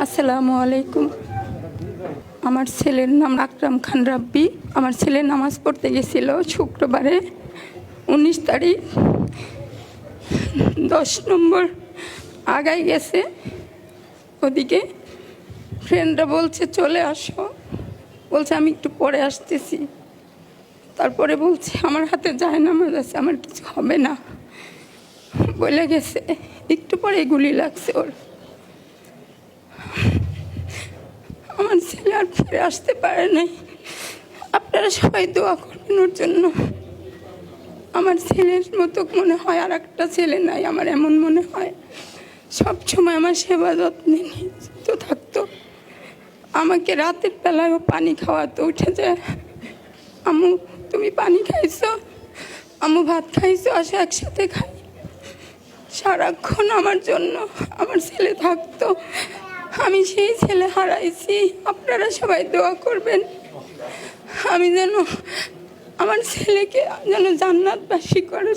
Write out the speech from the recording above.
আসসালামু আলাইকুম। আমার ছেলের নাম আকরাম খান রাব্বি। আমার ছেলে নামাজ পড়তে গেছিল শুক্রবারে 19 তারিখ, 10 নম্বর আগায় গেছে। ওদিকে ফ্রেন্ডরা বলছে চলে আসো, বলছে আমি একটু পরে আসতেছি। তারপরে বলছে আমার হাতে যায় নামাজ আছে, আমার কিছু হবে না বলে গেছে। একটু পরে গুলি লাগছে ওর। আমার ছেলে আর ফিরে আসতে পারে নাই। আপনারা সবাই দোয়া করবেন ওর জন্য। আমার ছেলের মতো মনে হয় আর একটা ছেলে নাই, আমার এমন মনে হয়। সব সময় আমার সেবা যত্নে নিয়োজিত থাকতো। আমাকে রাতের বেলায়ও পানি খাওয়াতো, উঠে যায় আম্মু তুমি পানি খাইছো, আম্মু ভাত খাইছো, আসো একসাথে খাই। সারাক্ষণ আমার জন্য আমার ছেলে থাকতো। আমি সেই ছেলে হারাইছি। আপনারা সবাই দোয়া করবেন আমি যেন আমার ছেলেকে যেন জান্নাতবাসী করে।